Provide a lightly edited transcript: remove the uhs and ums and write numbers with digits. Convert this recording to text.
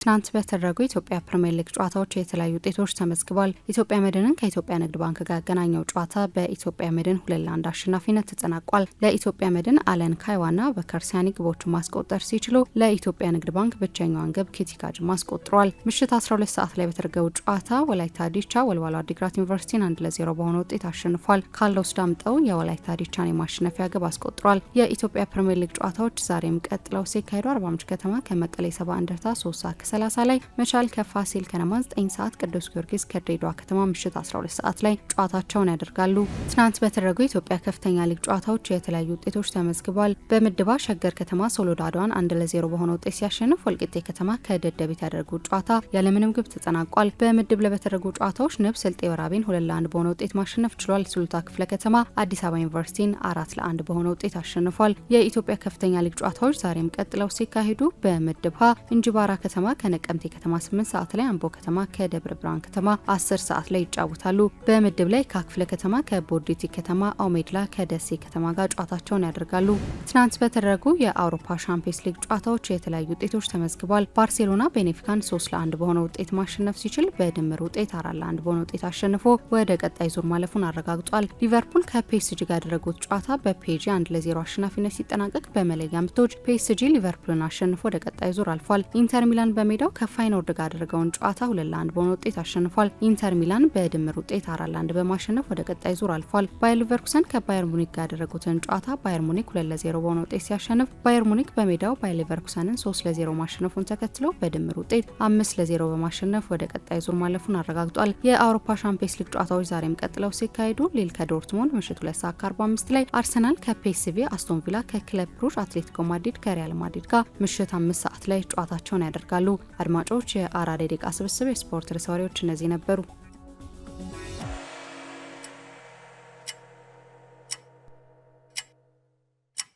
ትናንት በተደረጉ የኢትዮጵያ ፕሪሚየር ሊግ ጨዋታዎች የተለያዩ ውጤቶች ተመዝግበዋል። ኢትዮጵያ መድንን ከኢትዮጵያ ንግድ ባንክ ጋር ያገናኘው ጨዋታ በኢትዮጵያ መድን 2-1 አሸናፊነት ተጠናቋል። ለኢትዮጵያ መድን አለን ካይዋና በከርሲያኒ ግቦቹን ማስቆጠር ሲችሉ ለኢትዮጵያ ንግድ ባንክ ብቸኛዋን ግብ ኬቲካጅ ማስቆጥረዋል። ምሽት 12 ሰዓት ላይ በተደረገው ጨዋታ ወላይታ ዲቻ ወልዋሎ ዓዲግራት ዩኒቨርሲቲን 1-0 በሆነ ውጤት አሸንፏል። ካርሎስ ዳምጠው የወላይታ ዲቻን የማሸነፊያ ግብ አስቆጥሯል። የኢትዮጵያ ፕሪሚየር ሊግ ጨዋታዎች ዛሬም ቀጥለው ሲካሄዱ አርባ ምንጭ ከተማ ከመቀሌ ሰባ እንደርታ 3:30 ላይ መቻል ከፋሲል ከነማ 9 ሰዓት ቅዱስ ጊዮርጊስ ከድሬዳዋ ከተማ ምሽት 12 ሰዓት ላይ ጨዋታቸውን ያደርጋሉ። ትናንት በተደረጉ የኢትዮጵያ ከፍተኛ ሊግ ጨዋታዎች የተለያዩ ውጤቶች ተመዝግበዋል። በምድባ ሸገር ከተማ ሶሎዳዷን 1-0 በሆነ ውጤት ሲያሸንፍ ወልቂጤ ከተማ ከደደቢት ያደረጉት ጨዋታ ያለምንም ግብ ተጠናቋል። በምድብ ላይ በተደረጉ ጨዋታዎች ንብ ስልጤ ወራቤን 2-1 በሆነ ውጤት ማሸነፍ ችሏል። ሱሉልታ ክፍለ ከተማ አዲስ አበባ ዩኒቨርሲቲን 4-1 በሆነ ውጤት አሸንፏል። የኢትዮጵያ ከፍተኛ ሊግ ጨዋታዎች ዛሬም ቀጥለው ሲካሄዱ በምድብ ሀ እንጅባራ ከተማ ከነቀምቴ ከተማ 8 ሰዓት ላይ፣ አምቦ ከተማ ከደብረ ብርሃን ከተማ 10 ሰዓት ላይ ይጫወታሉ። በምድብ ላይ ካክፍለ ከተማ ከቦዲቲ ከተማ፣ አውሜድላ ከደሴ ከተማ ጋር ጨዋታቸውን ያደርጋሉ። ትናንት በተደረጉ የአውሮፓ ሻምፒየንስ ሊግ ጨዋታዎች የተለያዩ ውጤቶች ተመዝግበዋል። ባርሴሎና ቤኔፊካን 3-1 በሆነ ውጤት ማሸነፍ ሲችል በድምር ውጤት 4-1 በሆነ ውጤት አሸንፎ ወደ ቀጣይ ዙር ማለፉን አረጋግጧል። ሊቨርፑል ከፒኤስጂ ጋር ያደረጉት ጨዋታ በፒኤስጂ 1-0 አሸናፊነት ሲጠናቀቅ በመለያ ምቶች ፒኤስጂ ሊቨርፑልን አሸንፎ ወደ ቀጣይ ዙር አልፏል። ኢንተር ሚላን በሜዳው ከፋይኖርድ ጋር ያደረገውን ጨዋታ 2-1 በሆነ ውጤት አሸንፏል። ኢንተር ሚላን በድምር ውጤት 4-1 በማሸነፍ ወደ ቀጣይ ዙር አልፏል። ባየር ሊቨርኩሰን ከባየር ሙኒክ ጋር ያደረጉትን ጨዋታ ባየር ሙኒክ 2-0 በሆነ ውጤት ሲያሸንፍ ባየር ሙኒክ በሜዳው ባየር ሊቨርኩሰንን 3-0 ማሸነፉን ተከትሎ በድምር ውጤት 5-0 በማሸነፍ ወደ ቀጣይ ዙር ማለፉን አረጋግጧል። የአውሮፓ ሻምፒየንስ ሊግ ጨዋታዎች ዛሬም ቀጥለው ሲካሄዱ ሊል ከዶርትሙንድ ምሽት 2:45 ላይ፣ አርሰናል ከፒኤስቪ፣ አስቶን ቪላ ከክለብ ብሩዥ፣ አትሌቲኮ ማድሪድ ከሪያል ማድሪድ ጋር ምሽት 5 ሰዓት ላይ ጨዋታቸውን ያደርጋሉ። አድማጮች የአራዳ ደቂቃ ስብስብ የስፖርት ርዕሰ ወሬዎች እነዚህ ነበሩ።